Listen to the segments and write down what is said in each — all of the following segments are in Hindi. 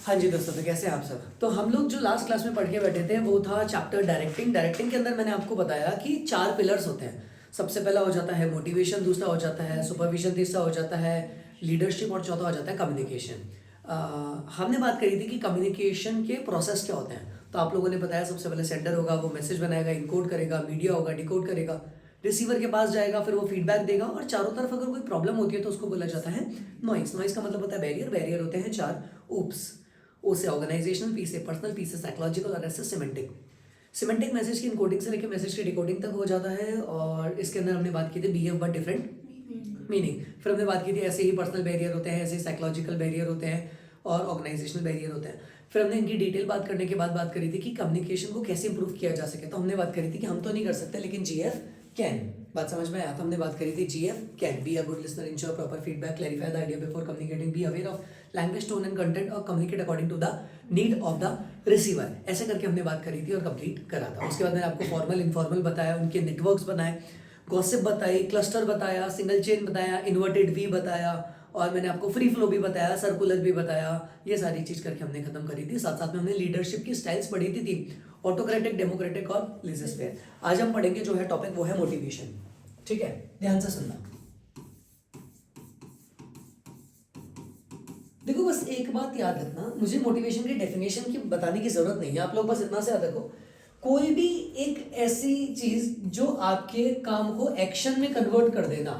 हाँ जी दोस्तों, तो कैसे हैं आप सब। तो हम लोग जो लास्ट क्लास में पढ़ के बैठे थे वो था चैप्टर डायरेक्टिंग के अंदर मैंने आपको बताया कि 4 पिलर्स होते हैं। सबसे पहला हो जाता है मोटिवेशन, दूसरा हो जाता है सुपरविजन, तीसरा हो जाता है लीडरशिप और चौथा हो जाता है कम्युनिकेशन। हमने बात करी थी कि कम्युनिकेशन के प्रोसेस क्या होते हैं। तो आप लोगों ने बताया सबसे पहले सेंडर होगा, वो मैसेज बनाएगा, इनकोड करेगा, मीडिया होगा, डिकोड करेगा, रिसीवर के पास जाएगा, फिर वो फीडबैक देगा और चारों तरफ अगर कोई प्रॉब्लम होती है तो उसको बोला जाता है नॉइस। नॉइस का मतलब होता है बैरियर होते हैं 4 ऊप्स। ओ से ऑर्गेनाइजेशनल, पी से पर्सनल, पी से साइकोलॉजिकल और एस से सिमेंटिक। सिमेंटिक मैसेज की इनकोडिंग से लेकर मैसेज की डिकोडिंग तक हो जाता है। और इसके अंदर हमने बात की थी बीएफ बट डिफरेंट मीनिंग। फिर हमने बात की थी ऐसे ही पर्सनल बैरियर होते हैं, ऐसे ही साइकोलॉजिकल बैरियर होते हैं और ऑर्गेनाइजेशनल बैरियर होते हैं। फिर हमने इनकी डिटेल बात करने के बाद बात करी थी कि कम्युनिकेशन को कैसे इंप्रूव किया जा सके। तो हमने बात करी थी कि हम तो नहीं कर सकते लेकिन जीएफ कैन। बात समझ में आया। तो हमने बात करी थी GF can be a good listener, ensure proper feedback, clarify the idea before communicating, be aware of language, tone and content और communicate according to the need of the receiver. ऐसे करके हमने बात करी थी और कंप्लीट करा था। उसके बाद मैंने आपको फॉर्मल इनफॉर्मल बताया, उनके नेटवर्क्स बनाए, गॉसिप बताई, क्लस्टर बताया, सिंगल चेन बताया, इन्वर्टेड वी बताया और मैंने आपको फ्री फ्लो भी बताया, सर्कुलर भी बताया। ये सारी चीज करके हमने खत्म करी थी। साथ साथ में हमने लीडरशिप की स्टाइल्स पढ़ी थी 3, ऑटोक्रेटिक, डेमोक्रेटिक और लेज़र-फेयर। आज हम पढ़ेंगे जो है टॉपिक वो है मोटिवेशन। ठीक है, ध्यान से सुनना। देखो बस एक बात याद रखना, मुझे मोटिवेशन की डेफिनेशन की बताने की जरूरत नहीं है। आप लोग बस इतना से याद रखो, कोई भी एक ऐसी चीज जो आपके काम को एक्शन में कन्वर्ट कर देना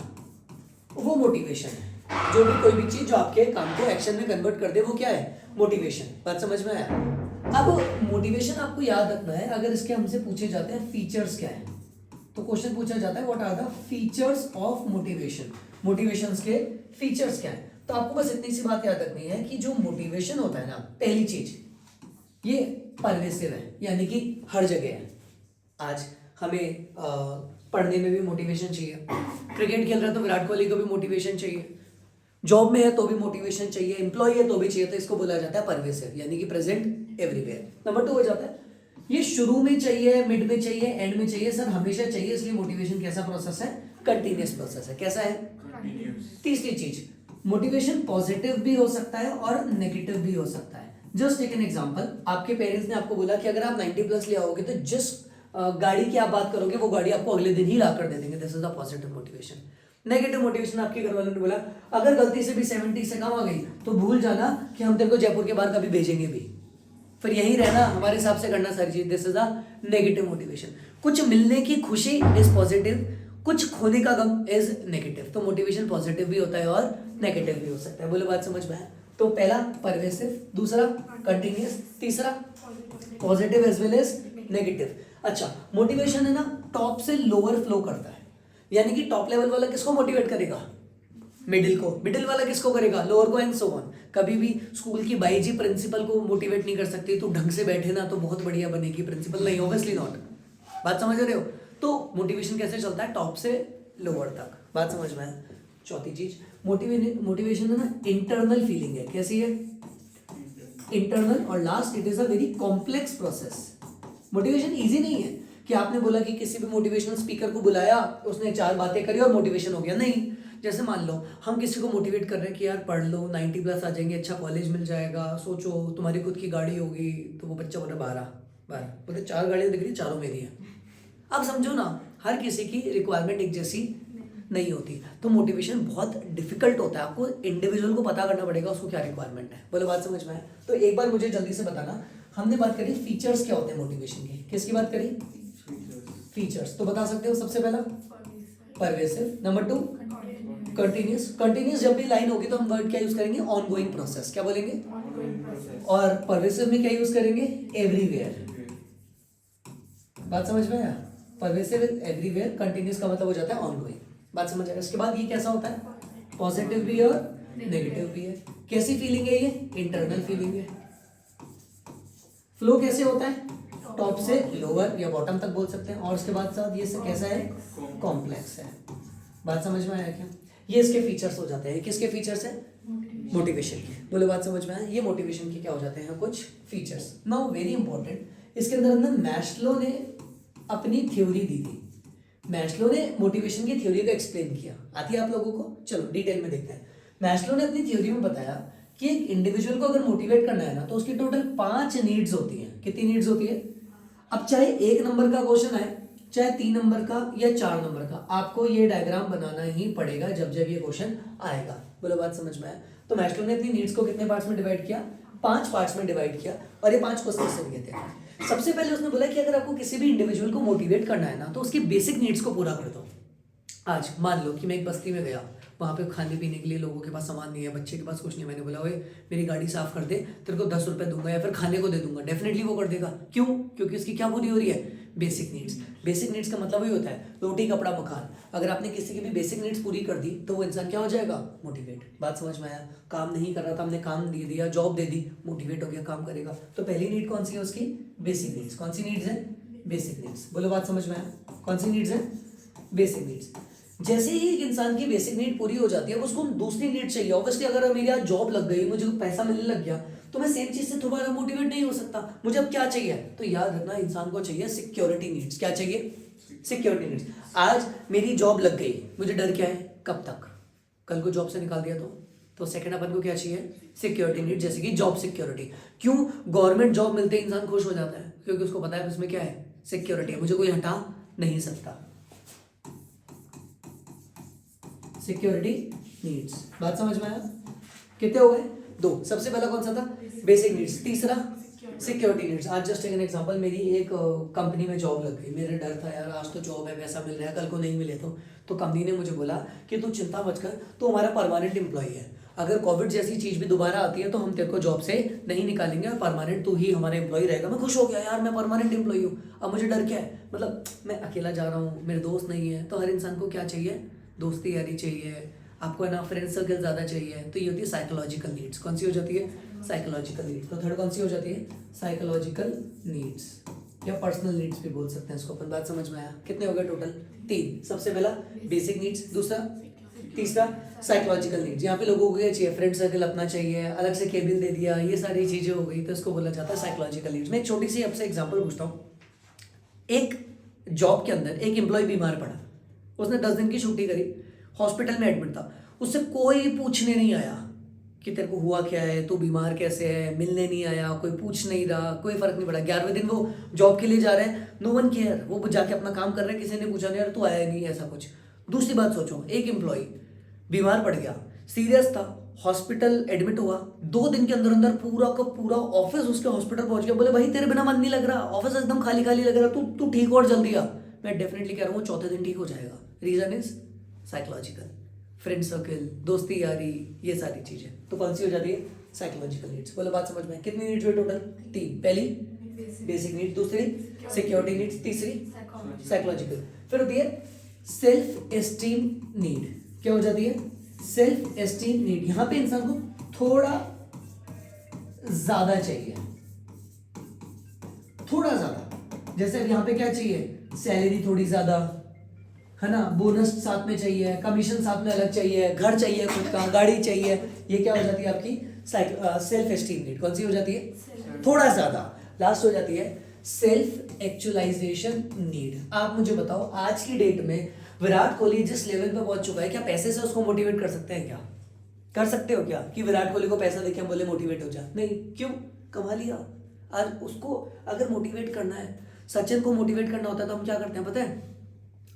वो मोटिवेशन है। जो भी कोई भी चीज जो आपके काम को एक्शन में कन्वर्ट कर दे वो क्या है? मोटिवेशन। बात समझ में आया। अब मोटिवेशन आपको याद रखना है। अगर इसके हमसे पूछे जाते हैं फीचर्स क्या है, तो क्वेश्चन पूछा जाता है what are the features of motivation. Motivations के फीचर्स क्या है? तो आपको बस इतनी सी बात याद रखनी है कि जो मोटिवेशन होता है ना, पहली चीज ये परवेसिव है, यानी कि हर जगह है। आज हमें पढ़ने में भी मोटिवेशन चाहिए, क्रिकेट खेल रहा है तो विराट कोहली को भी मोटिवेशन चाहिए, जॉब में है तो भी मोटिवेशन चाहिए, एम्प्लॉय है तो भी चाहिए। तो इसको बोला जाता है परवेसिव, यानी कि प्रेजेंट एवरीवेयर। नंबर 2 हो जाता है ये शुरू में चाहिए, मिड में चाहिए, एंड में चाहिए, सर हमेशा चाहिए। इसलिए मोटिवेशन कैसा प्रोसेस है? कंटिन्यूअस प्रोसेस है। कैसा है? तीसरी चीज, मोटिवेशन पॉजिटिव भी हो सकता है और नेगेटिव भी हो सकता है। जस्ट टेक एन एग्जांपल, आपके पेरेंट्स ने आपको बोला कि अगर आप 90+ ले आओगे तो जिस गाड़ी की आप बात करोगे वो गाड़ी आपको अगले दिन ही ला कर दे देंगे। This is the positive motivation. Negative motivation, आपके घर वालों ने बोला अगर गलती से भी 70 से कम आ गई तो भूल जाना कि हम तेरे को जयपुर के बाहर कभी भेजेंगे भी, फिर यहीं रहना, हमारे हिसाब से करना सारी चीज। This is the negative motivation. कुछ मिलने की खुशी इज पॉजिटिव, कुछ खोने का गम इज नेगेटिव। तो मोटिवेशन पॉजिटिव भी होता है और नेगेटिव भी हो सकता है। बोलो बात समझ में है। तो पहला परवेसिव, दूसरा कंटिन्यूअस, तीसरा positive as well as negative. अच्छा, मोटिवेशन है ना टॉप से लोअर फ्लो करता है, यानी कि टॉप लेवल वाला किसको मोटिवेट करेगा? मिडिल को। मिडिल वाला किसको करेगा? लोअर को, एंड सो ऑन। कभी भी स्कूल की बाईजी प्रिंसिपल को मोटिवेट नहीं कर सकती। तो ढंग से बैठे ना तो बहुत बढ़िया बनेगी प्रिंसिपल, नहीं ऑब्वियसली नॉट। बात समझ रहे हो? तो मोटिवेशन कैसे चलता है? टॉप से लोअर तक। बात समझ में है। चौथी चीज, मोटिवेशन है ना इंटरनल फीलिंग है। कैसी है? इंटरनल। और last, it is a very complex process. Motivation easy नहीं है कि आपने बोला कि किसी भी मोटिवेशनल स्पीकर को बुलाया, उसने 4 बातें करी और मोटिवेशन हो गया। नहीं। जैसे मान लो हम किसी को मोटिवेट कर रहे हैं कि यार पढ़ लो, 90+ आ जाएंगे, अच्छा कॉलेज मिल जाएगा, सोचो तुम्हारी खुद की गाड़ी होगी। तो वो बच्चा बोला 12 बोले 4 गाड़ियां दिख रही, चारों मेरी है। अब समझो ना, हर किसी की रिक्वायरमेंट एक जैसी नहीं होती। तो मोटिवेशन बहुत डिफिकल्ट होता है। आपको इंडिविजुअल को पता करना पड़ेगा उसको क्या रिक्वायरमेंट है। बोलो बात समझ में है। तो एक बार मुझे जल्दी से बताना, हमने बात करी फीचर्स क्या होते हैं मोटिवेशन के। किसकी बात करी? फीचर्स। तो बता सकते हो सबसे पहला परवेसिव, नंबर 2 कंटिन्यूअस। कंटिन्यूअस जब भी लाइन होगी तो हम वर्ड क्या यूज करेंगे? Ongoing process. क्या बोलेंगे? और परवेसिव में क्या यूज करेंगे? एवरीवेयर। बात समझ में आया? परवेसिव एवरीवेयर, कंटिन्यूअस का मतलब हो जाता है ऑनगोइंग। बात समझ आएगा। इसके बाद ये कैसा होता है? पॉजिटिव भी और नेगेटिव भी है। कैसी फीलिंग है ये? इंटरनल फीलिंग है। फ्लो कैसे होता है? टॉप से लोअर या बॉटम तक बोल सकते हैं। और उसके बाद साथ ये कैसा है? कॉम्प्लेक्स है। बात समझ में आया क्या? ये इसके फीचर्स हो जाते हैं। किसके फीचर्स है? मोटिवेशन के। बोले बात समझ में आया। ये मोटिवेशन के क्या हो जाते हैं? कुछ फीचर्स। नाउ वेरी इंपॉर्टेंट, इसके अंदर मैस्लो ने अपनी थ्योरी दी थी। मैस्लो ने मोटिवेशन की थ्योरी को एक्सप्लेन किया। आती है आप लोगों को? चलो डिटेल में देखते हैं। मैस्लो ने अपनी थ्योरी में बताया कि एक इंडिविजुअल को अगर मोटिवेट करना है ना, तो उसकी टोटल 5 नीड्स होती हैं। कितनी नीड्स होती है? अब चाहे 1 नंबर का क्वेश्चन है, चाहे 3 नंबर का या 4 नंबर का, आपको ये डायग्राम बनाना ही पड़ेगा जब जब ये क्वेश्चन आएगा। बोलो बात समझ में आया? तो मैस्लो ने अपनी नीड्स को कितने पार्ट्स में डिवाइड किया? 5 पार्ट्स में डिवाइड किया, और ये 5 क्वेश्चन से दिए थे। सबसे पहले उसने बोला कि अगर आपको किसी भी इंडिविजुअल को मोटिवेट करना है ना, तो उसकी बेसिक नीड्स को पूरा कर दो। आज मान लो कि मैं एक बस्ती में गया, वहाँ पे खाने पीने के लिए लोगों के पास सामान नहीं है, बच्चे के पास कुछ नहीं है, मैंने बोला ओए मेरी गाड़ी साफ कर दे, तेरे को 10 रुपये दूंगा या फिर खाने को दे दूंगा, डेफिनेटली वो कर देगा। क्यों? क्योंकि उसकी क्या पूरी हो रही है? Basic needs. बेसिक नीड्स का मतलब वही होता है रोटी कपड़ा मकान। अगर आपने किसी की भी बेसिक नीड्स पूरी कर दी तो वो इंसान क्या हो जाएगा? मोटिवेट। बात समझ में आया? काम नहीं कर रहा था, हमने काम दे दिया, जॉब दे दी, मोटिवेट हो गया, काम करेगा। तो पहली नीड कौन सी है उसकी? Basic needs. कौन सी नीड्स है? Basic needs. बोलो बात समझ में आया? कौन सी नीड्स है? Basic needs. जैसे ही एक इंसान की बेसिक नीड पूरी हो जाती है, उसको दूसरी नीड चाहिए। ऑब्वियसली अगर मेरी आज जॉब लग गई, मुझे पैसा मिलने लग गया, तो मैं सेम चीज से दोबारा मोटिवेट नहीं हो सकता। मुझे अब क्या चाहिए? तो याद रखना, इंसान को चाहिए सिक्योरिटी नीड्स। क्या चाहिए? Security needs. आज मेरी जॉब लग गई, मुझे डर क्या है? कब तक? कल को जॉब से निकाल दिया तो सेकंड अपन को क्या चाहिए? सिक्योरिटी नीड, जैसे कि जॉब सिक्योरिटी। क्यों? गवर्नमेंट जॉब मिलते ही इंसान खुश हो जाता है, क्योंकि उसको पता है उसमें क्या है? सिक्योरिटी है, मुझे कोई हटा नहीं सकता। Security needs. बात समझ में आया? कितने हो गए? 2। सबसे पहला कौन सा था? Basic needs. तीसरा सिक्योरिटी नीड्स। आज जस्ट एक एग्जांपल, मेरी एक कंपनी में जॉब लग गई, मेरा डर था यार आज तो जॉब है, पैसा मिल रहा है, कल को नहीं मिले तो कंपनी ने मुझे बोला कि तू चिंता मत कर, तो हमारा परमानेंट एम्प्लॉई है। अगर कोविड जैसी चीज भी दोबारा आती है तो हम तेरे को जॉब से नहीं निकालेंगे, परमानेंट तू ही हमारा एम्प्लॉई रहेगा। मैं खुश हो गया, यार मैं परमानेंट एम्प्लॉई हूँ। अब मुझे डर क्या है? मतलब मैं अकेला जा रहा हूँ, मेरे दोस्त नहीं है। तो हर इंसान को क्या चाहिए? दोस्ती यारी चाहिए, आपको है ना फ्रेंड सर्कल ज़्यादा चाहिए। तो ये होती है साइकोलॉजिकल नीड्स। कौन सी हो जाती है? Psychological needs. तो थर्ड कौन सी हो जाती है? साइकोलॉजिकल नीड्स, या पर्सनल नीड्स भी बोल सकते हैं इसको अपन। बात समझ में आया? कितने हो गए टोटल? 3। सबसे पहला बेसिक नीड्स, दूसरा तीसरा साइकोलॉजिकल नीड्स। यहाँ पे लोगों को क्या चाहिए? फ्रेंड सर्कल अपना चाहिए, अलग से केबिन दे दिया, ये सारी चीज़ें हो गई, तो इसको बोला जाता है साइकोलॉजिकल नीड्स। मैं एक छोटी सी आपसे एग्जाम्पल पूछता हूँ। एक जॉब के अंदर एक एम्प्लॉय बीमार पड़ा, उसने 10 दिन की छुट्टी करी, हॉस्पिटल में एडमिट था, उससे कोई पूछने नहीं आया कि तेरे को हुआ क्या है, तू बीमार कैसे है, मिलने नहीं आया, कोई पूछ नहीं रहा, कोई फर्क नहीं पड़ा। 11वें दिन वो जॉब के लिए जा रहे हैं, नो वन केयर, वो जाके अपना काम कर रहे हैं, किसी ने पूछा नहीं यार तू आया नहीं, ऐसा कुछ। दूसरी बात सोचो, एक एम्प्लॉय बीमार पड़ गया, सीरियस था, हॉस्पिटल एडमिट हुआ, 2 दिन के अंदर अंदर पूरा का पूरा ऑफिस उसके हॉस्पिटल पहुंच गया। बोले भाई तेरे बिना मन नहीं लग रहा, ऑफिस एकदम खाली खाली लग रहा, तू तू ठीक हो और जल्दी आ। मैं डेफिनेटली कह रहा हूँ 4थे दिन ठीक हो जाएगा। Reason is psychological, friend circle, दोस्ती यारी, ये सारी चीजें। तो कौन सी हो जाती है? Psychological needs. बोलो बात समझ में? कितनी नीड्स हुई टोटल? 3। पहली बेसिक नीड्स, दूसरी सिक्योरिटी नीड्स, तीसरी साइकोलॉजिकल। फिर होती है सेल्फ एस्टीम नीड। क्या हो जाती है? Self esteem need. यहां पे इंसान को थोड़ा ज्यादा चाहिए, थोड़ा ज्यादा। जैसे यहां पे क्या चाहिए? सैलरी थोड़ी ज्यादा, है ना, बोनस साथ में चाहिए, कमीशन साथ में अलग चाहिए, घर चाहिए खुद का, गाड़ी चाहिए। ये क्या हो जाती है आपकी? Self esteem need. कौन सी हो जाती है? थोड़ा ज्यादा। लास्ट हो जाती है सेल्फ एक्चुअलाइजेशन नीड। आप मुझे बताओ, आज की डेट में विराट कोहली जिस लेवल पे पहुंच चुका है, क्या पैसे से उसको मोटिवेट कर सकते हैं? क्या कर सकते हो क्या कि विराट कोहली को पैसा देके हम बोले मोटिवेट हो जा? नहीं। क्यों? कमा लिया। आज उसको अगर मोटिवेट करना है, सचिन को मोटिवेट करना होता है, तो हम क्या करते हैं पता है?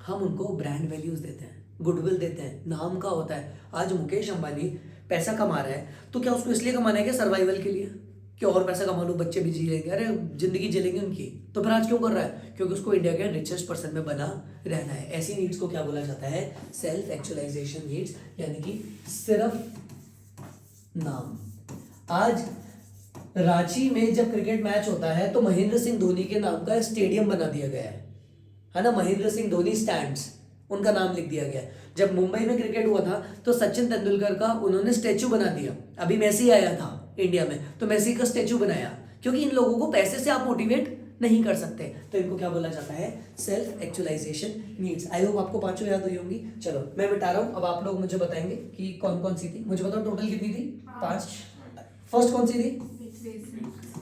हम उनको ब्रांड वैल्यूज देते हैं, गुडविल देते हैं, नाम का होता है। आज मुकेश अंबानी पैसा कमा रहा है, तो क्या उसको इसलिए कमाना है कि सर्वाइवल के लिए, कि और पैसा कमा लो, बच्चे भी जी लेंगे, अरे जिंदगी जी लेंगे उनकी। तो फिर आज क्यों कर रहा है? क्योंकि उसको इंडिया के रिचेस्ट पर्सन में बना रहना है। ऐसी नीड्स को क्या बोला जाता है? सेल्फ एक्चुअलाइजेशन नीड्स, यानी कि सिर्फ नाम। आज रांची में जब क्रिकेट मैच होता है तो महेंद्र सिंह धोनी के नाम का स्टेडियम बना दिया गया है ना, महेंद्र सिंह धोनी स्टैंड्स, उनका नाम लिख दिया गया। जब मुंबई में क्रिकेट हुआ था तो सचिन तेंदुलकर का उन्होंने स्टैचू बना दिया। अभी मेसी आया था इंडिया में, तो मेसी का स्टैचू बनाया, क्योंकि इन लोगों को पैसे से आप मोटिवेट नहीं कर सकते। तो इनको क्या बोला जाता है? Self actualisation needs. I hope आपको 5 याद हुई होंगी। चलो मैं मिटा रहा हूँ, अब आप लोग मुझे बताएंगे कि कौन कौन सी थी। मुझे बताओ टोटल कितनी थी? 5। फर्स्ट कौन सी थी?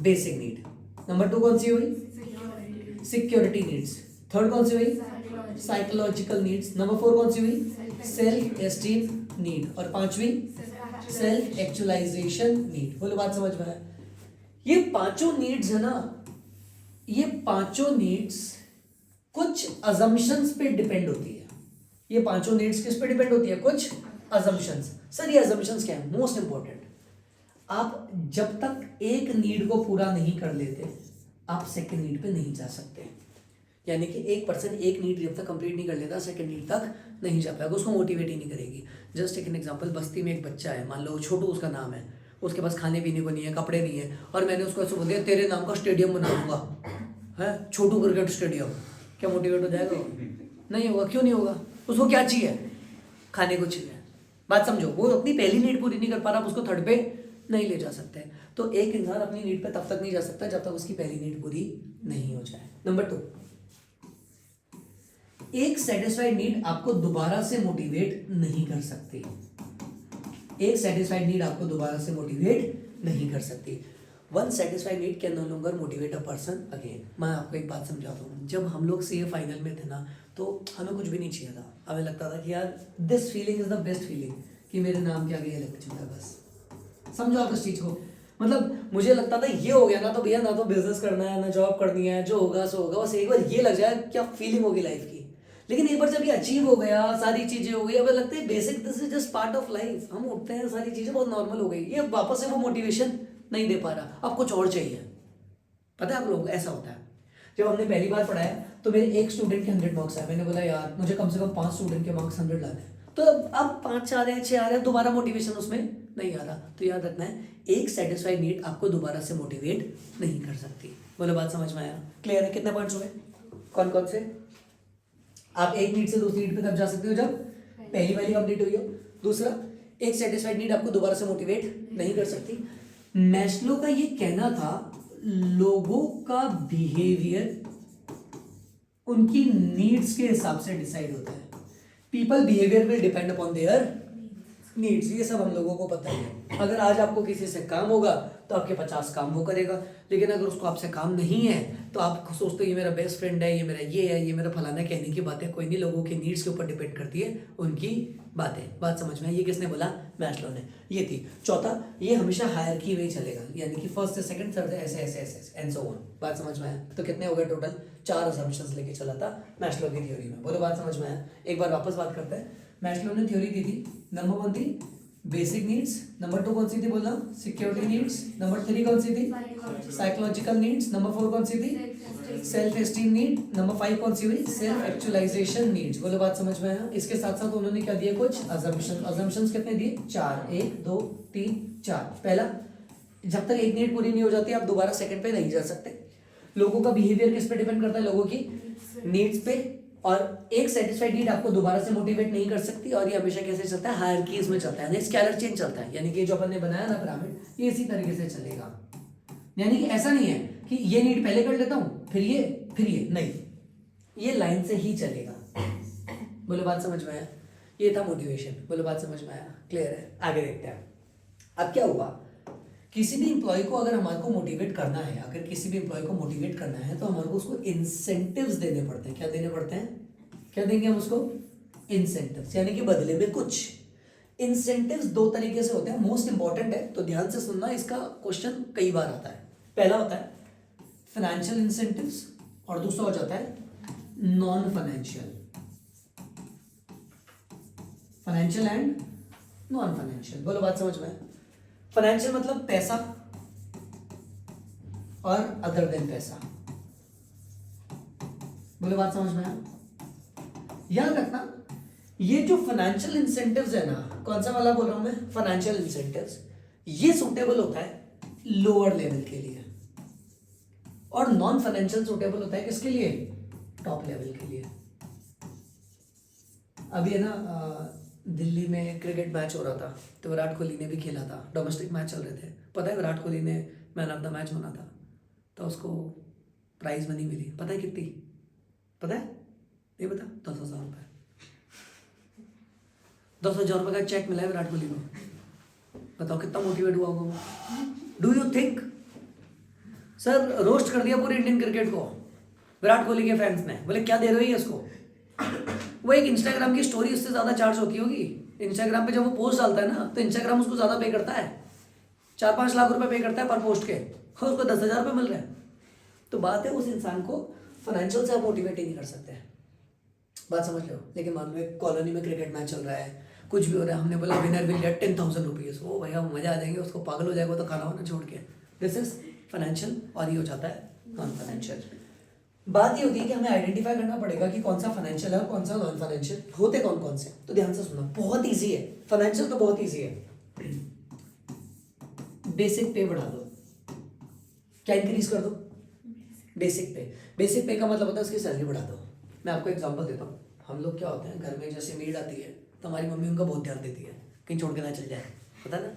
Basic need. नंबर 2 कौन सी हुई? Security needs. थर्ड कौन सी हुई? Psychological needs. नंबर 4 कौन सी हुई? Self esteem need. और 5वीं सेल्फ एक्चुअलाइजेशन नीड। बोलो बात समझ में आया? ये पांचों नीड्स है ना, ये पांचों नीड्स कुछ अजम्पशंस पे डिपेंड होती है। ये पांचों नीड्स किस पे डिपेंड होती है? कुछ अजम्पशंस। सर ये अजम्पशंस क्या है? मोस्ट इंपॉर्टेंट, आप जब तक एक नीड को पूरा नहीं कर लेते आप सेकंड नीड पे नहीं जा सकते। यानी कि एक पर्सन एक नीड जब तक कंप्लीट नहीं कर लेता सेकंड नीड तक नहीं जा पाएगा, उसको मोटिवेट ही नहीं करेगी। जस्ट एक एग्जांपल, बस्ती में एक बच्चा है, मान लो छोटू उसका नाम है, उसके पास खाने पीने को नहीं है, कपड़े नहीं है, और मैंने उसको ऐसे बोल दिया तेरे नाम का स्टेडियम बना दूंगा, है छोटू क्रिकेट स्टेडियम, क्या मोटिवेट हो जाएगा? नहीं होगा। क्यों नहीं होगा? उसको क्या चाहिए? खाने को चाहिए। बात समझो, वो अपनी पहली नीड पूरी नहीं कर पा रहा, आप उसको थर्ड पे नहीं ले जा सकते। तो एक इंसान अपनी नीड पे तब तक नहीं जा सकता जब तक उसकी पहली नीड पूरी नहीं हो जाए। नंबर 2, एक सेटिस्फाइड नीड आपको दोबारा से मोटिवेट नहीं कर सकती। एक सेटिस्फाइड नीड आपको दोबारा से मोटिवेट नहीं कर सकती। One satisfied need can no longer motivate a person again. मैं आपको एक बात समझाता हूँ, जब हम लोग सीए फाइनल में थे ना, तो हमें कुछ भी नहीं चाहिए था। हमें लगता था कि यार this feeling is the best feeling, कि मेरे नाम के आगे ये लग चुका है, बस समझो आप इस चीज को। मतलब मुझे लगता था ये हो गया ना तो भैया, ना तो बिजनेस करना है ना जॉब करनी है, जो होगा सो होगा, बस एक बार ये लग जाए क्या फीलिंग होगी लाइफ की। लेकिन एक बार जब ये अचीव हो गया, सारी चीजें हो गई, अब लगता है basic this is just part of life, हम उठते हैं सारी चीजें बहुत नॉर्मल हो गई, ये वापस से वो मोटिवेशन नहीं दे पा रहा, अब कुछ और चाहिए। पता है आप लोग ऐसा होता है। जब हमने पहली बार पढ़ाया तो मेरे एक स्टूडेंट के 100 मार्क्स आए, मैंने बोला यार मुझे कम से कम 5 स्टूडेंट के मार्क्स 100 लाने हैं। तो अब 5 आ रहे हैं, 6 आ रहे हैं, दोबारा मोटिवेशन उसमें नहीं आ रहा। तो याद रखना है, एक सेटिस्फाइड नीड आपको दोबारा से मोटिवेट नहीं कर सकती। बोलो बात समझ में आया? क्लियर है? कितने पॉइंट्स हुए? कौन कौन से? आप एक नीड से दूसरी नीड पे कब जा सकते हो? जब पहली वाली कंप्लीट हुई हो। दूसरा, एक सेटिस्फाइड नीड आपको दोबारा से मोटिवेट नहीं कर सकती। मैस्लो का ये कहना था लोगों का बिहेवियर उनकी नीड्स के हिसाब से डिसाइड होता है। People behaviour will depend upon their needs, ये सब हम लोगों को पता है। अगर आज आपको किसी से काम होगा तो आपके 50 काम वो करेगा, लेकिन अगर उसको आपसे काम नहीं है तो आप सोचते हो ये मेरा बेस्ट फ्रेंड है, ये मेरा ये है, ये मेरा फलाना, कहने की बातें कोई नहीं, लोगों के नीड्स के ऊपर डिपेंड करती है उनकी बातें। बात समझ में? ये किसने बोला? मैस्लो ने। ये थी। चौथा, ये हमेशा हायरार्की में ही चलेगा, यानी कि फर्स्ट से सेकंड, थर्ड ऐसे ऐसे ऐसे एंड सो ऑन। बात समझ में आया? तो कितने हो गए टोटल? 4 असम्पशंस लेके चला था मैस्लो की थ्योरी में। बोलो बात समझ में आया? एक बार वापस बात करते हैं। मैस्लो ने थ्योरी दी थी, नंबर 1 थी बेसिक नीड्स, नंबर 2 कौन सी थी बोलना? सिक्योरिटी नीड्स, नंबर 3 कौन सी थी? साइकोलॉजिकल नीड्स, नंबर 4 कौन सी थी? सेल्फ एस्टीम नीड, नंबर 5 कौन सी हुई? Self actualisation needs. बोलो बात समझ में आया? इसके साथ साथ उन्होंने क्या दिया? कुछ अजम्पशन। अजम्पशंस कितने दिए? 4, 1 2 3 4। पहला, जब तक एक नीड पूरी नहीं हो जाती आप दोबारा सेकंड पे नहीं जा सकते। लोगों का बिहेवियर किस पे डिपेंड करता है? लोगों की नीड्स पे। और एक सेटिस्फाइड नीड आपको दोबारा से मोटिवेट नहीं कर सकती, और ये हमेशा कैसे चलता है? हायरार्कीज में चलता है, स्केलर चेन चलता है। यानी कि जो अपन ने बनाया ना पिरामिड, ये इसी तरीके से चलेगा। यानी कि ऐसा नहीं है कि ये नीड पहले कर लेता हूं फिर ये नहीं, ये लाइन से ही चलेगा। बोलो बात समझ में आया? ये था मोटिवेशन। बोलो बात समझ में आया? क्लियर है? आगे देखते हैं। अब क्या हुआ, किसी भी इंप्लॉय को अगर हमारे को मोटिवेट करना है, अगर किसी भी इंप्लॉय को मोटिवेट करना है तो हमारे को उसको इंसेंटिव्स देने पड़ते हैं। क्या देने पड़ते हैं? क्या देंगे हम उसको? इंसेंटिव्स, यानी कि बदले में कुछ। इंसेंटिव्स 2 तरीके से होते हैं, मोस्ट इंपॉर्टेंट है तो ध्यान से सुनना, इसका क्वेश्चन कई बार आता है। पहला होता है फाइनेंशियल इंसेंटिव्स और दूसरा हो जाता है non financial. Financial and non financial. बोलो बात समझ में? फाइनेंशियल मतलब पैसा और अदर देन पैसा। बोलो बात समझ में? याद रखना, ये जो फाइनेंशियल इंसेंटिव्स है ना, कौन सा वाला बोल रहा हूं मैं? Financial incentives. ये सूटेबल होता है लोअर लेवल के लिए, और नॉन फाइनेंशियल सूटेबल होता है किसके लिए? टॉप लेवल के लिए। अभी है ना दिल्ली में क्रिकेट मैच हो रहा था, तो विराट कोहली ने भी खेला था, डोमेस्टिक मैच चल रहे थे। पता है विराट कोहली ने मैन ऑफ द मैच बना था, तो उसको प्राइज मनी मिली। पता है कितनी? पता है? नहीं पता? 10,000 रुपये। 10,000 रुपये का चेक मिला है विराट कोहली को। बताओ कितना मोटिवेट हुआ होगा वो? Do you think? Sir roast कर दिया पूरे इंडियन क्रिकेट को विराट कोहली के फैंस ने, बोले क्या दे रहे हो ये इसको। वो एक इंस्टाग्राम की स्टोरी उससे ज्यादा चार्ज होती होगी, इंस्टाग्राम पे जब वो पोस्ट डालता है ना तो इंस्टाग्राम उसको ज़्यादा पे करता है, 4-5 लाख रुपए पे करता है पर पोस्ट के, और उसको 10,000 रुपये मिल रहे हैं। तो बात है उस इंसान को फाइनेंशियल से आप मोटिवेट ही नहीं कर सकते हैं, बात समझ लो। लेकिन मान लो एक कॉलोनी में क्रिकेट मैच चल रहा है, कुछ भी हो रहा है, हमने बोला विनर विल गेट 10,000 रुपीज़, वो भैया मजा आ जाएंगे, उसको पागल हो जाएगा तो खाना वाना छोड़ के। दिस इज फाइनेंशियल, और ये हो जाता है नॉन फाइनेंशियल। बात ये होती है कि हमें आइडेंटिफाई करना पड़ेगा कि कौन सा फाइनेंशियल है और कौन सा नॉन फाइनेंशियल, होते कौन कौन से। तो ध्यान से सुनना, बहुत ईजी है फाइनेंशियल, तो बहुत ईजी है। बेसिक पे बढ़ा दो, क्या इंक्रीज कर दो, बेसिक पे। बेसिक पे का मतलब होता है उसकी सैलरी बढ़ा दो। मैं आपको एग्जांपल देता हूँ, हम लोग क्या होते हैं घर में, जैसे मेड आती है तो हमारी मम्मी उनका बहुत ध्यान देती है कहीं छोड़ के ना चल जाए, पता ना,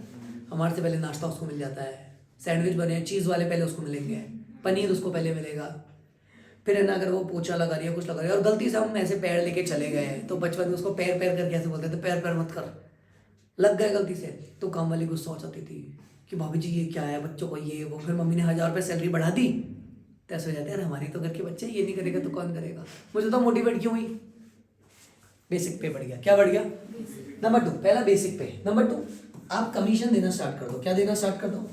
हमारे से पहले नाश्ता उसको मिल जाता है, सैंडविच बने चीज़ वाले पहले उसको मिलेंगे, पनीर उसको पहले मिलेगा, फिर है ना अगर वो पोछा लगा रही है कुछ लगा रही है और गलती से हम ऐसे पैर लेके चले गए तो बचपन में उसको पैर पैर करके ऐसे बोलते थे, पैर पैर मत कर, लग गए गलती से, तो काम वाली गुस्सा हो जाती थी कि भाभी जी ये क्या है, बच्चों को ये वो, फिर मम्मी ने 1,000 रुपये सैलरी बढ़ा दी, तो ऐसे हो जाते हैं यार हमारी तो घर के बच्चे, ये नहीं करेगा तो कौन करेगा। मुझे तो मोटिवेट क्यों हुई, बेसिक पे बढ़ गया। क्या बढ़ गया, नंबर 2, पहला बेसिक पे। नंबर 2, आप कमीशन देना स्टार्ट कर दो। क्या देना स्टार्ट कर दो,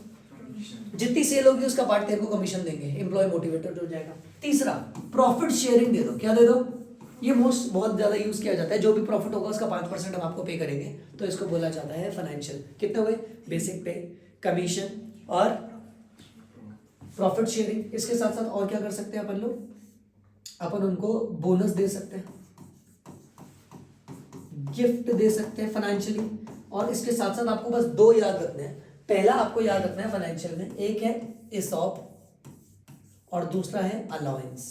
जितनी सेल होगी उसका पार्ट तेरे को कमीशन देंगे, एम्प्लॉय मोटिवेटेड हो जाएगा। तीसरा, प्रॉफिट शेयरिंग दे दो। क्या दे दो, ये मोस्ट बहुत ज्यादा यूज किया जाता है, जो भी प्रॉफिट होगा उसका 5% हम आपको पे करेंगे, तो इसको बोला जाता है फाइनेंशियल। कितने हुए, बेसिक पे, कमीशन और प्रॉफिट शेयरिंग। इसके साथ साथ और क्या कर सकते हैं अपन लोग, अपन उनको बोनस दे सकते हैं, गिफ्ट दे सकते हैं फाइनेंशियली। और इसके साथ साथ आपको बस 2 याद रखने हैं। पहला आपको याद रखना है फाइनेंशियल में, एक है ESOP और दूसरा है अलाउंस।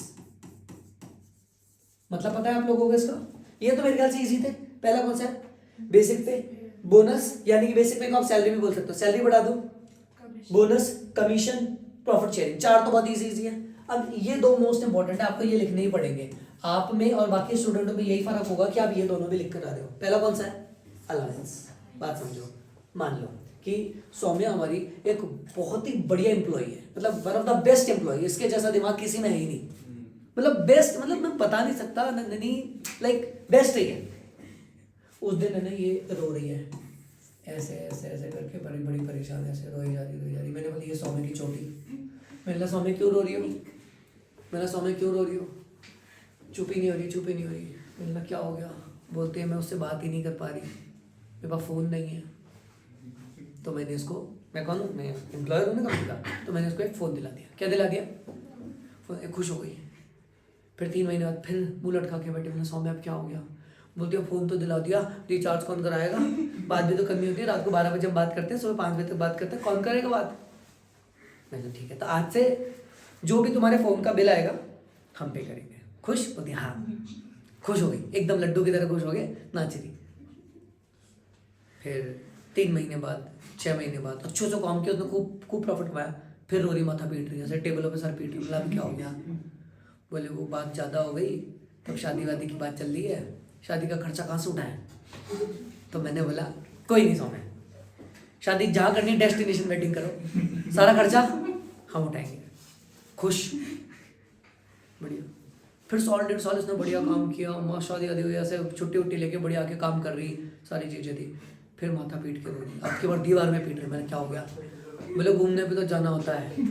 मतलब पता है आप लोगों को इसका, ये तो मेरे ख्याल से इजी थे। पहला कौन सा है, बेसिक पे, बोनस, यानी कि बेसिक पे को आप सैलरी भी बोल सकते हो, सैलरी बढ़ा दो, बोनस, कमीशन, प्रॉफिट शेयरिंग। 4 तो बहुत इजी है। अब ये 2 मोस्ट इंपॉर्टेंट है, आपको ये लिखने ही पड़ेंगे। आप में और बाकी स्टूडेंटों में यही फर्क होगा कि आप ये दोनों भी लिख कर आ रहे हो। पहला कौन सा है, अलाउंस। बात समझो, मान लो कि सौम्या हमारी एक बहुत ही बढ़िया एम्प्लॉय है, मतलब one of the best employ, इसके जैसा दिमाग किसी में है ही नहीं, मतलब बेस्ट, मतलब मैं बता नहीं सकता, नंदिनी लाइक बेस्ट ही है। उस दिन है ना ये रो रही है, ऐसे ऐसे ऐसे करके बड़ी बड़ी परेशान, ऐसे रोई जा रही। मैंने बोली ये सौम्या की चोटी। मैंने सौम्या क्यों रो रही हो, मैंने सौम्या क्यों रो रही हो, चुप ही नहीं हो रही। मैंने क्या हो गया, बोलते हैं मैं उससे बात ही नहीं कर पा रही, मेरे पास फ़ोन नहीं है। तो मैंने इसको, मैं कौन हूँ, मैं एम्प्लॉयर हूँ ना कंपनी का, तो मैंने उसको एक फ़ोन दिला दिया। क्या दिला दिया, फ़ोन। खुश हो गई। फिर 3 महीने बाद फिर मुँह लटका के बैठे, मैंने सौम्या अब क्या हो गया, बोलती है फ़ोन तो दिला दिया, रिचार्ज कौन कराएगा, बात भी तो करनी होती है, रात को 12 बजे हम बात करते हैं, सुबह 5 बजे तक बात करते हैं, कौन करेगा बात। मैंने ठीक है, तो आज से जो भी तुम्हारे फ़ोन का बिल आएगा हम पे करेंगे। खुश होती, हाँ खुश हो गई, एकदम लड्डू की तरह खुश हो गए, नाच रही। फिर 3 महीने बाद, 6 महीने बाद अच्छे से काम किया, उसने खूब प्रॉफिट पाया, फिर रो रही, माथा पीट रही है, ऐसे टेबलों पे सर पीट रही। मतलब क्या हो गया, बोले वो बात ज़्यादा हो गई, तब शादी वादी की बात चल रही है, शादी का खर्चा कहाँ से उठाएं। तो मैंने बोला कोई नहीं सौम्या, शादी जहाँ करनी है डेस्टिनेशन वेडिंग करो, सारा खर्चा हम उठाएंगे। खुश, बढ़िया। फिर 1.5 साल इसने बढ़िया काम किया, माँ शादी वादी हुई, ऐसे छुट्टी उट्टी लेके बढ़िया आके काम कर रही, सारी चीज़ें थी। फिर माथा पीट के रोई, अब की बार दीवार में पीट रही। मैंने क्या हो गया, बोले घूमने पे तो जाना होता है,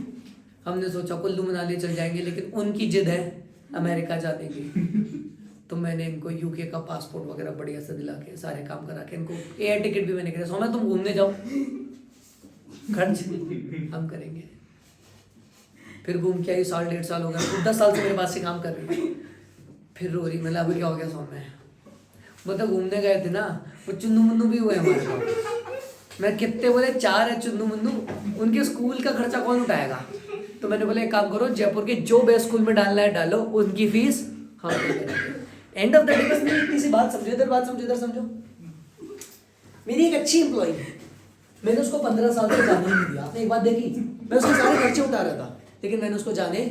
हमने सोचा कुल्लू मनाली चल जाएंगे, लेकिन उनकी जिद है अमेरिका जाने की। तो मैंने इनको यूके का पासपोर्ट वगैरह बढ़िया से दिला के सारे काम करा के इनको एयर टिकट भी मैंने करा। सोना तुम घूमने जाओ, खर्च हम करेंगे। फिर घूम के आई, 1.5 साल हो गया, 10 साल से मेरे पास से काम कर रही है। फिर रो रही, मतलब अभी क्या हो गया सौम्या, मतलब घूमने गए थे ना, वो चुन्नू मुन्नू भी हुए हमारे साथ। मैं कितने बोले 4 है चुन्नू मुन्नू, उनके स्कूल का खर्चा कौन उठाएगा। तो मैंने बोले एक काम करो, जयपुर के जो बेस्ट स्कूल में डालना है डालो, उनकी फीस हम पे करेंगे। एंड ऑफ द डे बस मेरी इतनी सी बात समझो, इधर बात समझो, इधर समझो। मेरी एक अच्छी एम्प्लॉई है, मैंने उसको 15 साल तक जाने ही नहीं दिया। आपने एक बात देखी, मैं उसके सारे खर्चे उठा रहा था, लेकिन मैंने उसको जाने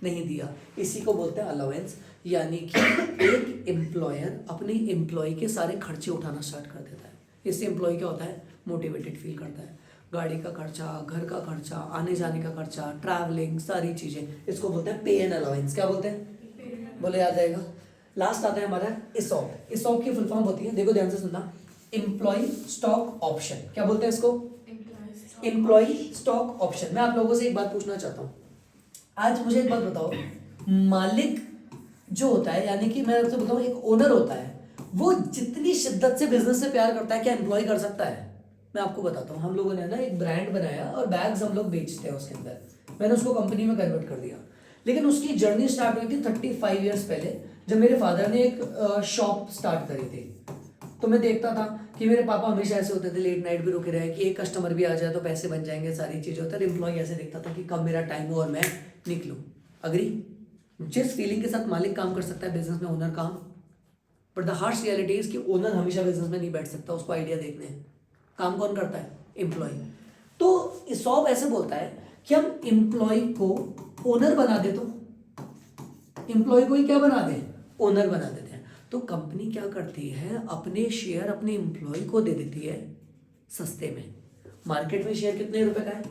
नहीं दिया। इसी को बोलते हैं अलाउंस, यानी कि एक एम्प्लॉयर अपनी एम्प्लॉय के सारे खर्चे उठाना स्टार्ट कर देता है। इससे एम्प्लॉय क्या होता है, मोटिवेटेड फील करता है। गाड़ी का खर्चा, घर का खर्चा, आने जाने का खर्चा, ट्रैवलिंग, सारी चीज़ें, इसको बोलते हैं पे एंड अलाउंस। क्या बोलते हैं, बोले याद आएगा। लास्ट आता है हमारा ESOP। ESOP की फुल फॉर्म होती है, देखो ध्यान से सुनना, एम्प्लॉय स्टॉक ऑप्शन, क्या बोलते हैं इसको? Employ stock option. मैं आप लोगों से एक बात पूछना चाहता हूँ, आज मुझे एक बात बताओ, मालिक जो होता है, यानी कि मैं आपसे बताऊँ एक ओनर होता है, वो जितनी शिद्दत से बिजनेस से प्यार करता है क्या एम्प्लॉय कर सकता है? मैं आपको बताता हूँ, हम लोगों ने ना एक ब्रांड बनाया और बैग्स हम लोग बेचते हैं उसके अंदर, मैंने उसको कंपनी में कन्वर्ट कर दिया। लेकिन उसकी जर्नी स्टार्ट हुई थी 35 ईयर्स पहले, जब मेरे फादर ने एक शॉप स्टार्ट करी थी। तो मैं देखता था कि मेरे पापा हमेशा ऐसे होते थे, लेट नाइट भी रुके रहे कि एक कस्टमर भी आ जाए तो पैसे बन जाएंगे, सारी चीज़ें होता है। एम्प्लॉय ऐसे देखता था कि कब मेरा टाइम हो और मैं निकलूँ। अग्री? जिस फीलिंग के साथ मालिक काम कर सकता है बिजनेस में, ओनर काम, but the harsh reality is कि ओनर हमेशा बिजनेस में नहीं बैठ सकता, उसको आइडिया देखने हैं। काम कौन करता है? एम्प्लॉय। तो सॉब ऐसे बोलता है कि हम एम्प्लॉय को ओनर बना दे, तो एम्प्लॉय को ही क्या बना दे? ओनर बना देते हैं। तो कंपनी क्या करती है, अपने शेयर अपने एम्प्लॉय को दे देती है सस्ते में। मार्केट में शेयर कितने रुपए का है?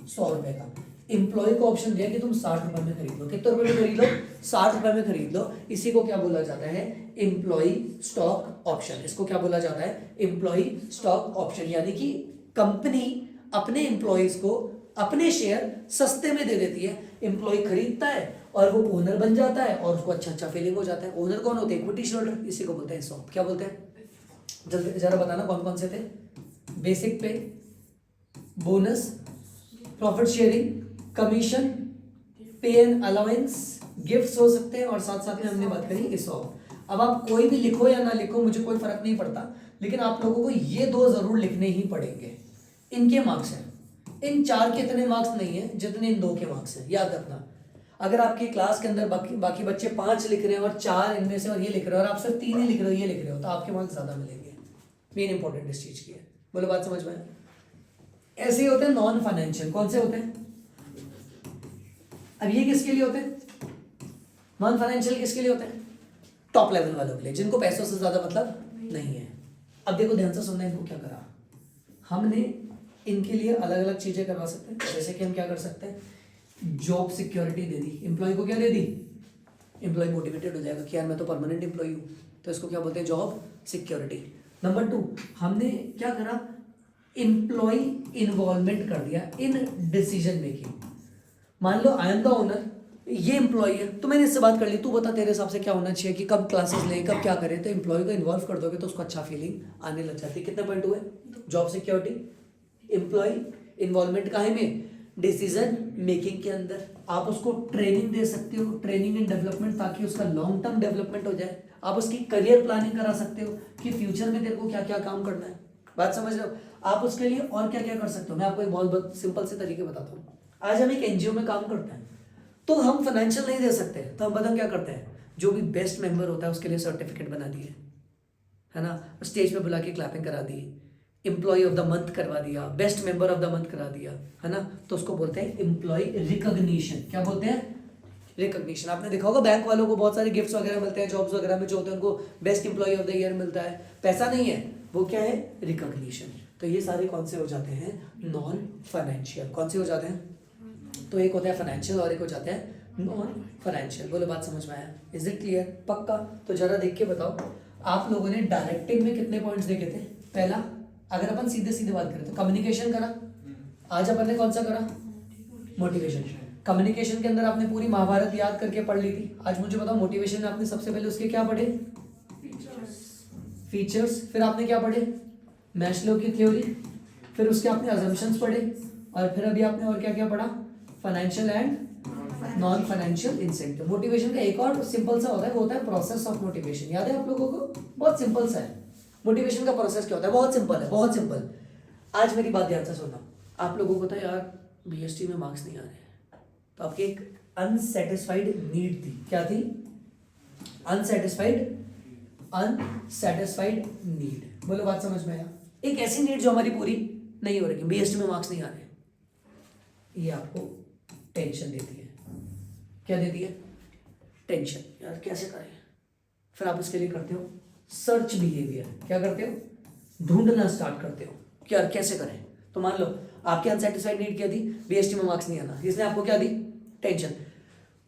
100 रुपए का। एम्प्लॉय को ऑप्शन दिया कि तुम 60 रुपए में खरीद लो। कितने रुपए में खरीद लो? 60 रुपए में खरीद लो। इसी को क्या बोला जाता है? Employ stock option. इसको क्या बोला जाता है? Employ stock option. यानी कि कंपनी अपने एम्प्लॉयज को अपने शेयर सस्ते में दे देती है, एम्प्लॉय खरीदता है और वो ओनर बन जाता है और उसको अच्छा अच्छा फीलिंग हो जाता है। ओनर कौन होते हैं? Equity shareholder. इसी को बोलते हैं सॉप। क्या बोलते हैं? जल्दी जरा बताना कौन कौन से थे? बेसिक पे, बोनस, प्रॉफिट शेयरिंग, कमीशन, पे एंड अलाउंस, गिफ्ट्स हो सकते हैं, और साथ साथ में हमने बात करी ESOP। अब आप कोई भी लिखो या ना लिखो, मुझे कोई फर्क नहीं पड़ता, लेकिन आप लोगों को ये दो जरूर लिखने ही पड़ेंगे। इनके मार्क्स हैं, इन 4 के इतने मार्क्स नहीं है जितने इन 2 के मार्क्स हैं, याद रखना। अगर आपकी क्लास के अंदर बाकी बच्चे 5 लिख रहे हैं और 4 इनमें से और ये लिख रहे हो, और आप सिर्फ 3 ही लिख रहे हो, ये लिख रहे हो, तो आपके मार्क्स ज्यादा मिलेंगे। मेन इंपॉर्टेंट इस चीज की है। बोलो बात समझ में? ऐसे ही होते हैं नॉन फाइनेंशियल। कौन से होते हैं? अब ये किसके लिए होते हैं? नॉन फाइनेंशियल किसके लिए होते हैं? टॉप लेवल वालों के लिए, जिनको पैसों से ज्यादा मतलब नहीं है। अब देखो ध्यान से सुनना, इनको क्या करा हमने, इनके लिए अलग अलग चीजें करवा सकते हैं। जैसे कि हम क्या कर सकते हैं, जॉब सिक्योरिटी दे दी एम्प्लॉय को। क्या दे दी? एम्प्लॉय मोटिवेटेड हो जाएगा कि यार मैं तो परमानेंट एम्प्लॉय हूँ, तो इसको क्या बोलते हैं? Job security. नंबर 2, हमने क्या करा, एम्प्लॉय इन्वॉल्वमेंट कर दिया इन डिसीजन मेकिंग। मान लो आई एम द ओनर, ये एम्प्लॉय है, तो मैंने इससे बात कर ली, तू बता तेरे हिसाब से क्या होना चाहिए, कि कब क्लासेस लें, कब क्या करें। तो एम्प्लॉय को इन्वॉल्व कर दोगे तो उसको अच्छा फीलिंग आने लग जाती है। कितने पॉइंट हुए? जॉब सिक्योरिटी, एम्प्लॉय इन्वॉल्वमेंट काहे में? डिसीजन मेकिंग के अंदर। आप उसको ट्रेनिंग दे सकते हो, ट्रेनिंग एंड डेवलपमेंट, ताकि उसका लॉन्ग टर्म डेवलपमेंट हो जाए। आप उसकी करियर प्लानिंग करा सकते हो कि फ्यूचर में तेरे को क्या क्या काम करना है। बात समझ रहे हो? आप उसके लिए और क्या क्या कर सकते हो, मैं आपको एक बहुत सिंपल से तरीके बताता हूँ। आज हम एक एनजीओ में काम करते हैं, तो हम फाइनेंशियल नहीं दे सकते, तो हम बताओ क्या करते हैं, जो भी बेस्ट मेंबर होता है उसके लिए सर्टिफिकेट बना दिए, है ना, स्टेज पे बुला के क्लैपिंग करा दी, एम्प्लॉय ऑफ द मंथ करवा दिया, best member of the month करा दिया, है ना। तो उसको बोलते हैं एम्प्लॉय रिकॉग्निशन। क्या बोलते हैं? रिकॉग्निशन। आपने देखा होगा बैंक वालों को बहुत सारे गिफ्ट्स वगैरह मिलते हैं, जॉब्स वगैरह में जो होते हैं उनको best employ of the year मिलता है। पैसा नहीं है, वो क्या है? रिकॉग्निशन। तो ये सारे कौन से हो जाते हैं? Non financial. कौन से हो जाते हैं? तो एक होता है फाइनेंशियल और एक हो जाता है नॉन फाइनेंशियल। बोलो बात समझ में आया? Is it clear? पक्का? तो जरा देख के बताओ, आप लोगों ने डायरेक्टिव में कितने पॉइंट्स देखे थे? पहला, अगर अपन सीधे सीधे बात करें तो कम्युनिकेशन करा। आज अपन ने कौन सा करा? मोटिवेशन। कम्युनिकेशन के अंदर आपने पूरी महाभारत याद करके पढ़ ली थी। आज मुझे बताओ मोटिवेशन में आपने सबसे पहले उसके क्या पढ़े? फीचर्स। फिर आपने क्या पढ़े? मैस्लो की थ्योरी। फिर उसके आपने अजम्पशंस पढ़े, और फिर अभी आपने और क्या क्या पढ़ा? Financial and non financial incentive. Motivation का एक और सिंपल सा होता है, वो होता है प्रोसेस ऑफ मोटिवेशन। याद है आप लोगों को? बहुत सिंपल सा है। मोटिवेशन का प्रोसेस क्या होता है? बहुत सिंपल है, बहुत सिंपल। आज मेरी बात ध्यान से सुनना। आप लोगों को था यार बीएसटी में मार्क्स नहीं आ रहे, तो आपकी एक अनसेटिस्फाइड नीड थी। क्या थी? Unsatisfied need. बोलो बात समझ में आया? एक ऐसी नीड जो हमारी पूरी नहीं हो रही, बीएसटी में मार्क्स नहीं आ रहे, ये आपको टेंशन देती है। क्या देती है? टेंशन। यार कैसे करें? फिर आप इसके लिए करते हो सर्च बिहेवियर। क्या करते हो? ढूंढना स्टार्ट करते हो कि यार कैसे करें। तो मान लो आपकी अनसेटिस्फाइड नीड क्या थी? बीएसटी में मार्क्स नहीं आना, इसने आपको क्या दी? टेंशन।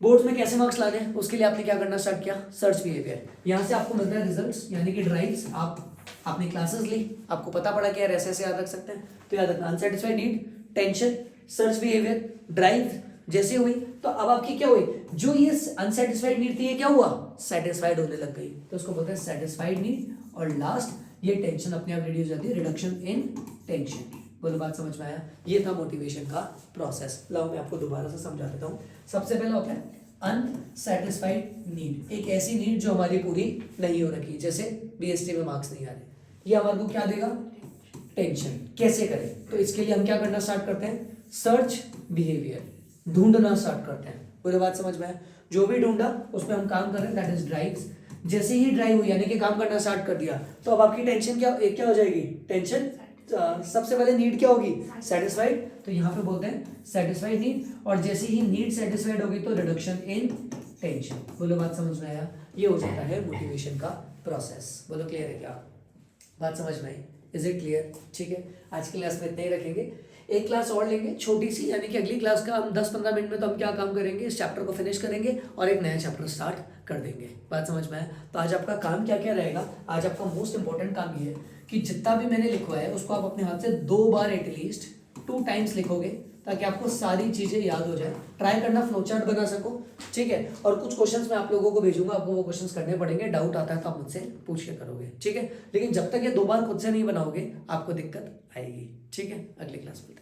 बोर्ड्स में कैसे मार्क्स लाने, उसके लिए आपने क्या करना स्टार्ट किया? Search behaviour. यहाँ से आपको मिलता है रिजल्ट्स, यानी कि ड्राइव्स। आप आपने क्लासेस ली, आपको पता पड़ा कि यार ऐसे ऐसे याद रख सकते हैं, तो याद रखना unsatisfied need, tension, search behaviour, drive जैसे हुई, तो अब आपकी क्या हुई, जो ये अनसेटिस्फाइड नीड थी ये क्या हुआ, सेटिस्फाइड होने लग गई, तो उसको बोलते हैं सेटिस्फाइड नीड। और लास्ट ये टेंशन अपने आप रिड्यूस हो जाती है, रिडक्शन इन टेंशन। बोलो बात समझ में आया, ये था मोटिवेशन का प्रोसेस। लाओ मैं आपको दोबारा से समझा देता हूँ। सबसे पहला होता है अनसेटिस्फाइड नीड, एक ऐसी नीड जो हमारी पूरी नहीं हो रखी, जैसे बीएसटी में मार्क्स नहीं आ रहे, ये हमारे को क्या देगा, टेंशन। कैसे करें, तो इसके लिए हम क्या करना स्टार्ट करते हैं, सर्च बिहेवियर, ढूंढना स्टार्ट करते हैं। पूरी बात समझ में आया, जो भी ढूंढा उस पर हम काम कर रहे हैं, दैट इज ड्राइव्स। जैसे ही ड्राइव हुई यानी कि काम करना स्टार्ट कर दिया, तो अब आपकी टेंशन क्या हो जाएगी, टेंशन सबसे पहले नीड क्या होगी, सेटिस्फाइड, तो यहाँ पे बोलते हैं सेटिस्फाइड नीड। और जैसे ही नीड सेटिस्फाइड होगी तो रिडक्शन इन टेंशन। बोलो बात समझ में आया, ये हो जाता है मोटिवेशन का प्रोसेस। बोलो क्लियर है क्या, बात समझ में आई, इज इट क्लियर। ठीक है, आज की क्लास में इतना ही रखेंगे, एक क्लास और लेंगे छोटी सी, यानी कि अगली क्लास का हम 10-15 मिनट में तो हम क्या काम करेंगे, इस चैप्टर को फिनिश करेंगे और एक नया चैप्टर स्टार्ट कर देंगे। बात समझ में आया, तो आज आपका काम क्या क्या रहेगा, आज आपका मोस्ट इंपॉर्टेंट काम ये है कि जितना भी मैंने लिखवाया है उसको आप अपने हाथ से 2 बार एटलीस्ट 2 टाइम्स लिखोगे, ताकि आपको सारी चीजें याद हो जाए। ट्राई करना फ्लो चार्ट बना सको, ठीक है। और कुछ क्वेश्चंस मैं आप लोगों को भेजूंगा, आपको वो क्वेश्चंस करने पड़ेंगे, डाउट आता है तो आप मुझसे पूछ के करोगे, ठीक है। लेकिन जब तक ये 2 बार खुद से नहीं बनाओगे आपको दिक्कत आएगी, ठीक है। अगली क्लास में